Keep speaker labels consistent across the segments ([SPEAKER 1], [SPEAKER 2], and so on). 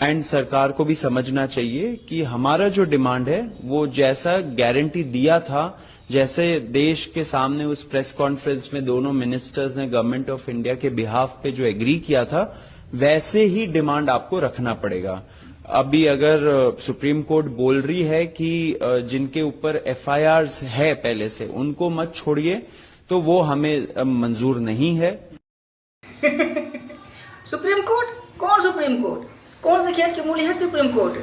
[SPEAKER 1] And सरकार को भी समझना चाहिए कि हमारा जो डिमांड है वो जैसा गारंटी दिया था, जैसे देश के सामने उस प्रेस कॉन्फ्रेंस में दोनों मिनिस्टर्स ने गवर्नमेंट ऑफ इंडिया के बिहाफ पे जो एग्री किया था, वैसे ही डिमांड आपको रखना पड़ेगा। अभी अगर सुप्रीम कोर्ट बोल रही है कि जिनके ऊपर एफआईआर्स है पहले से उनको मत छोड़िए, तो वो हमें मंजूर नहीं है।
[SPEAKER 2] Supreme court? कौन सुप्रीम कोर्ट? कौन से खेत की मूली है सुप्रीम कोर्ट?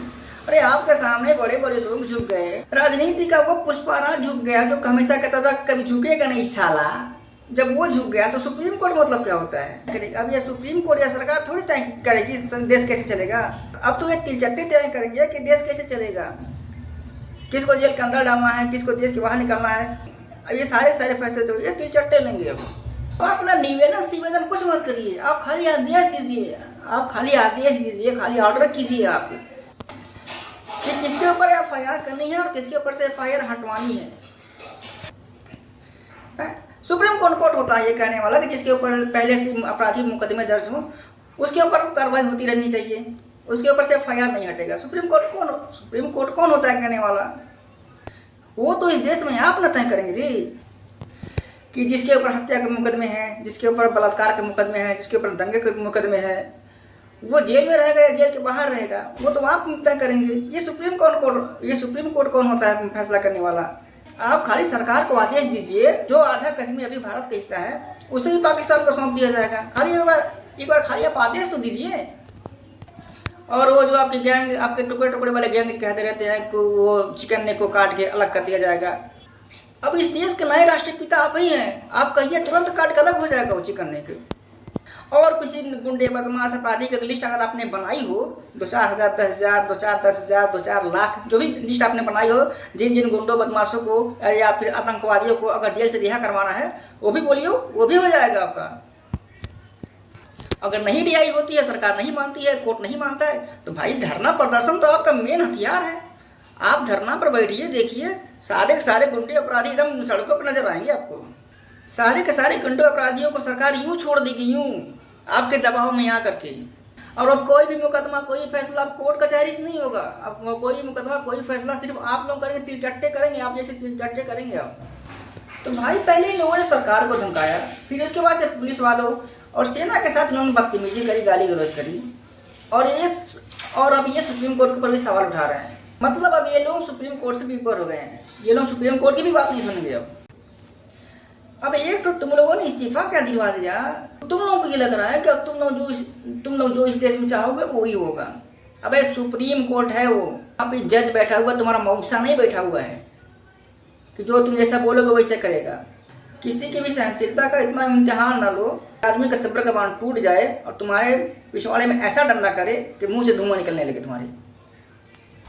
[SPEAKER 2] अरे आपके सामने बड़े बड़े लोग झुक गए, राजनीति का वो पुष्पाराज झुक गया जो हमेशा कहता था कभी झुकेगा नहीं साला। जब वो झुक गया तो सुप्रीम कोर्ट मतलब क्या होता है? अब ये सुप्रीम कोर्ट या सरकार थोड़ी तय करेगी देश कैसे चलेगा। अब तो ये तिलचट्टे तय करेंगे कि देश कैसे चलेगा, किसको जेल के अंदर डालना है, किसको देश के बाहर निकालना है। ये सारे फैसले तो ये तिलचट्टे लेंगे। अब आप अपना निवेदन कुछ मत करिए, आप खाली आदेश दीजिए, खाली ऑर्डर कीजिए आप कि किसके ऊपर एफआईआर करनी है और किसके ऊपर से एफआईआर हटवानी है। सुप्रीम कोर्ट होता है ये कहने वाला कि जिसके ऊपर पहले से आपराधिक मुकदमे दर्ज हो उसके ऊपर कार्रवाई होती रहनी चाहिए, उसके ऊपर से एफआईआर नहीं हटेगा। सुप्रीम कोर्ट कौन होता है कहने वाला? वो तो इस देश में आप न तय करेंगे जी कि जिसके ऊपर हत्या के मुकदमे हैं, जिसके ऊपर बलात्कार के मुकदमे हैं, जिसके ऊपर दंगे के मुकदमे हैं, वो जेल में रहेगा या जेल के बाहर रहेगा, वो तो आप तय करेंगे। ये सुप्रीम कोर्ट कौन होता है फैसला करने वाला? आप खाली सरकार को आदेश दीजिए, जो आधा कश्मीर अभी भारत का हिस्सा है उसे भी पाकिस्तान को सौंप दिया जाएगा। खाली एक बार खाली आप आदेश तो दीजिए। और वो जो आपकी गैंग, आपके टुकड़े वाले गैंग कहते रहते हैं कि वो चिकन को काट के अलग कर दिया जाएगा। अब इस देश के नए राष्ट्रपिता आप ही हैं, आप कहिए तुरंत काट के अलग हो जाएगा वो चिकन के। और किसी गुंडे बदमाश अपराधी की लिस्ट अगर आपने बनाई हो, 2-4 हज़ार, 10,000, 2-4 10,000, 2-4 लाख, जो भी लिस्ट आपने बनाई हो, जिन गुंडों बदमाशों को या फिर आतंकवादियों को अगर जेल से रिहा करवाना है वो भी बोलिए, वो भी हो जाएगा आपका। अगर नहीं रिहाई होती है, सरकार नहीं मानती है, कोर्ट नहीं मानता है, तो भाई धरना प्रदर्शन तो आपका मेन हथियार है। आप धरना पर बैठिए, देखिए सारे के सारे गुंडे अपराधी एकदम सड़कों पर नजर आएंगे आपको। सारे के सारे गुंडे अपराधियों को सरकार यूं छोड़ देगी, यूं आपके दबाव में आ करके। और अब कोई भी मुकदमा, कोई फैसला अब कोर्ट कचहरी से नहीं होगा। अब कोई मुकदमा, कोई फैसला सिर्फ आप लोग करेंगे, तिलचट्टे करेंगे, आप जैसे तिलचट्टे करेंगे आप। तो भाई पहले इन लोगों ने सरकार को धमकाया, फिर उसके बाद से पुलिस वालों और सेना के साथ उन्होंने बदतमीजी करी, गाली गलौज करी, और अब ये सुप्रीम कोर्ट के ऊपर भी सवाल उठा रहे हैं। मतलब अब ये लोग सुप्रीम कोर्ट से भी ऊपर हो गए हैं, ये लोग सुप्रीम कोर्ट की भी बात नहीं सुनेंगे। अब एक तो तुम लोगों ने इस्तीफा क्या दिलवा दिया, तुम लोगों को ये लग रहा है कि अब तुम लोग जो इस देश में चाहोगे वो ही होगा। अब सुप्रीम कोर्ट है, वो अब जज बैठा हुआ, तुम्हारा मौसा नहीं बैठा हुआ है कि जो तुम जैसा बोलोगे वैसे करेगा। किसी की भी सहनशीलता का इतना इम्तिहान ना लो, आदमी का सब्र का बांध टूट जाए और तुम्हारे पिछवाड़े में ऐसा डंडा करे कि मुंह से धुआं निकलने लगे तुम्हारी।